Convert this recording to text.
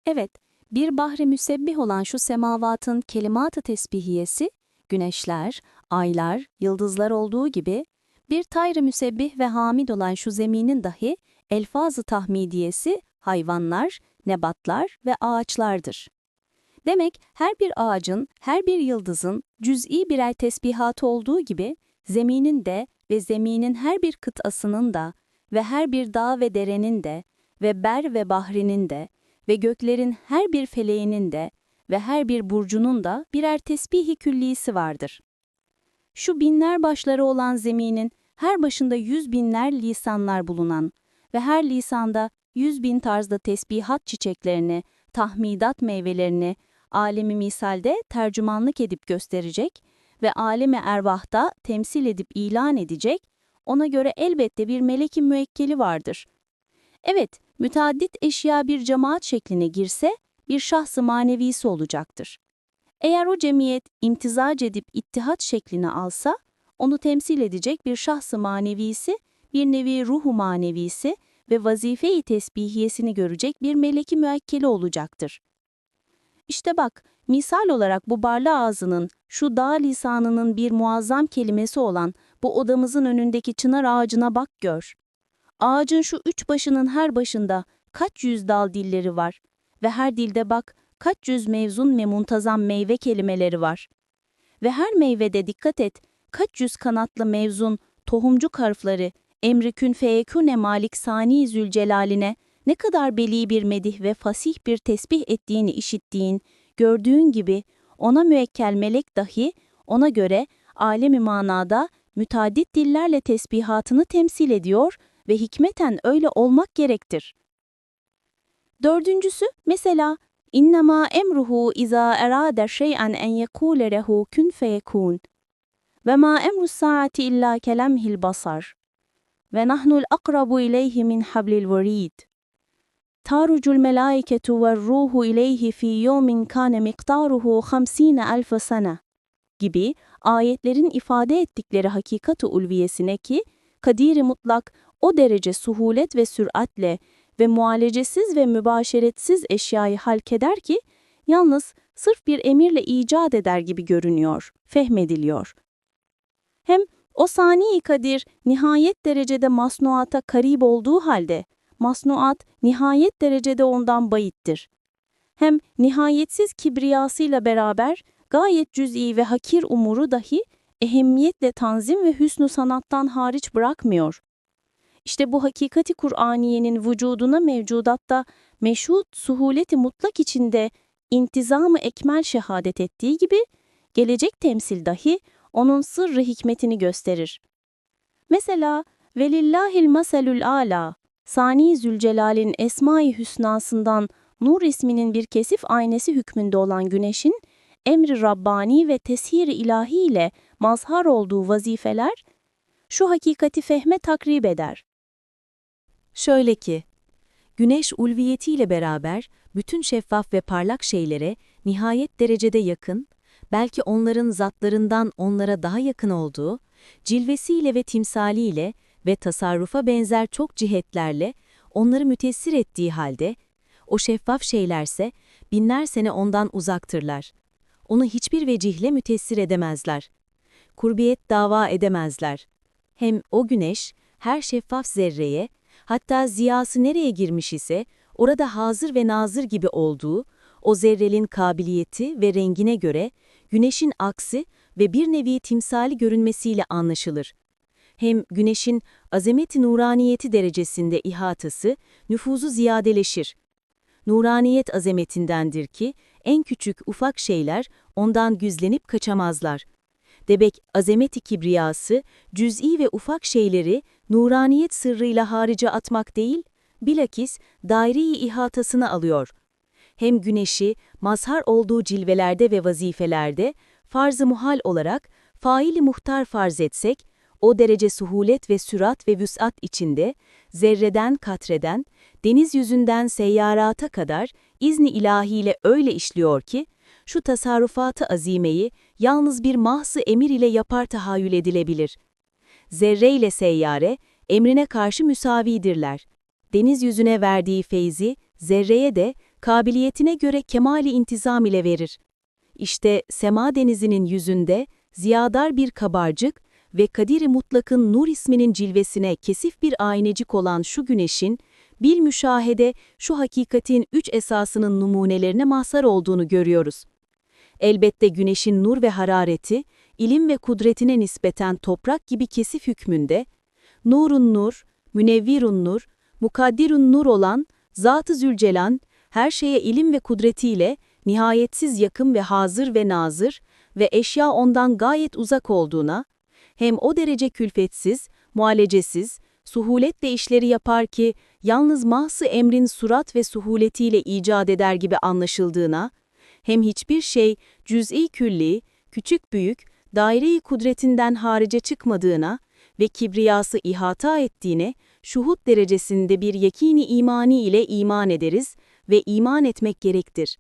Evet, bir bahri müsebbih olan şu semavatın kelimat-ı tesbihiyesi, güneşler, aylar, yıldızlar olduğu gibi, bir tayr-ı müsebbih ve hamid olan şu zeminin dahi elfaz-ı tahmidiyesi hayvanlar, nebatlar ve ağaçlardır. Demek her bir ağacın, her bir yıldızın cüz'i birer tesbihatı olduğu gibi, zeminin de ve zeminin her bir kıtasının da ve her bir dağ ve derenin de ve ber ve bahrinin de ve göklerin her bir feleğinin de ve her bir burcunun da birer tesbih-i küllisi vardır. Şu binler başları olan zeminin her başında 100.000'ler lisanlar bulunan ve her lisanda 100.000 tarzda tesbihat çiçeklerini, tahmidat meyvelerini, alemi misalde tercümanlık edip gösterecek ve alemi ervahta temsil edip ilan edecek, ona göre elbette bir melek-i müekkeli vardır. Evet, müteaddit eşya bir cemaat şekline girse, bir şahs-ı manevisi olacaktır. Eğer o cemiyet imtizac edip ittihat şeklini alsa, onu temsil edecek bir şahs-ı manevisi, bir nevi ruh-u manevisi ve vazife-i tesbihiyesini görecek bir melek-i müekkeli olacaktır. İşte bak, misal olarak bu barla ağzının, şu dağ lisanının bir muazzam kelimesi olan bu odamızın önündeki çınar ağacına bak gör. Ağacın şu 3 başının her başında kaç yüz dal dilleri var ve her dilde bak kaç yüz mevzun ve muntazam meyve kelimeleri var. Ve her meyvede dikkat et, kaç yüz kanatlı mevzun, tohumcuk harfleri, emri kün feyekûne malik sani zülcelaline ne kadar beli bir medih ve fasih bir tesbih ettiğini işittiğin, gördüğün gibi ona müekkel melek dahi ona göre alemi manada müteaddit dillerle tesbihatını temsil ediyor ve hikmeten öyle olmak gerektir. Dördüncüsü mesela İnnemâ emruhu izâ erâde şey'en en yekûle lehu kün feyekûn. Ve mâ emrus saati illâ kelemhil basar. Ve nahnul akrabu ileyhi min hablil verid. Tarucul melâiketu ve ruhu ileyhi fî yevmin kâne miktaruhu 50.000 sene gibi ayetlerin ifade ettikleri hakikat-ı ulviyesine ki, kadir-i mutlak o derece suhulet ve süratle ve mualecesiz ve mübaşeretsiz eşyayı halkeder ki, yalnız sırf bir emirle icat eder gibi görünüyor, fehmediliyor. Hem o sani-i kadir nihayet derecede masnuata karib olduğu halde, masnuat nihayet derecede ondan bayittir. Hem nihayetsiz kibriyasıyla beraber, gayet cüz'i ve hakir umuru dahi ehemmiyetle tanzim ve hüsnü sanattan hariç bırakmıyor. İşte bu hakikati Kur'aniyenin vücuduna mevcudatta meşhud suhuleti mutlak içinde intizam-ı ekmel şehadet ettiği gibi, gelecek temsil dahi onun sırrı hikmetini gösterir. Mesela velillahil maselül âlâ, Sani Zülcelal'in Esma-i Hüsnasından Nur isminin bir kesif aynesi hükmünde olan güneşin, emri Rabbani ve teshir-i ilahi ile mazhar olduğu vazifeler, şu hakikati fehme takrib eder. Şöyle ki, güneş ulviyetiyle beraber bütün şeffaf ve parlak şeylere nihayet derecede yakın, belki onların zatlarından onlara daha yakın olduğu, cilvesiyle ve timsaliyle ve tasarrufa benzer çok cihetlerle onları mütessir ettiği halde, o şeffaf şeylerse binler sene ondan uzaktırlar. Onu hiçbir vecihle mütessir edemezler. Kurbiyet dava edemezler. Hem o güneş, her şeffaf zerreye, hatta ziyası nereye girmiş ise, orada hazır ve nazır gibi olduğu, o zerrenin kabiliyeti ve rengine göre, güneşin aksi ve bir nevi timsali görünmesiyle anlaşılır. Hem güneşin azamet-i nuraniyeti derecesinde ihatası, nüfuzu ziyadeleşir. Nuraniyet azametindendir ki, en küçük ufak şeyler ondan güzlenip kaçamazlar. Debek azamet-i kibriyası, cüz'i ve ufak şeyleri nuraniyet sırrıyla harice atmak değil, bilakis daire-i ihatasına alıyor. Hem güneşi, mazhar olduğu cilvelerde ve vazifelerde, farz-ı muhal olarak, faili muhtar farz etsek, o derece suhulet ve sürat ve vüs'at içinde, zerreden katreden, deniz yüzünden seyyarata kadar izni ilahiyle öyle işliyor ki, şu tasarrufatı azimeyi yalnız bir mahz-ı emir ile yapar tahayyül edilebilir. Zerre ile seyyare, emrine karşı müsavidirler. Deniz yüzüne verdiği feyzi, zerreye de kabiliyetine göre kemali intizam ile verir. İşte sema denizinin yüzünde ziyadar bir kabarcık ve Kadir-i Mutlak'ın Nur isminin cilvesine kesif bir aynecik olan şu güneşin, bir müşahede şu hakikatin 3 esasının numunelerine mazhar olduğunu görüyoruz. Elbette güneşin nur ve harareti, ilim ve kudretine nispeten toprak gibi kesif hükmünde, nurun nur, münevvirun nur, mukaddirun nur olan Zat-ı Zülcelal, her şeye ilim ve kudretiyle nihayetsiz yakın ve hazır ve nazır ve eşya ondan gayet uzak olduğuna, hem o derece külfetsiz, mualecesiz, suhuletle işleri yapar ki, yalnız mahs-ı emrin surat ve suhuletiyle icat eder gibi anlaşıldığına, hem hiçbir şey cüz'i külli, küçük büyük, daire-i kudretinden harice çıkmadığına ve kibriyası ihata ettiğine, şuhud derecesinde bir yekîni imani ile iman ederiz ve iman etmek gerektir.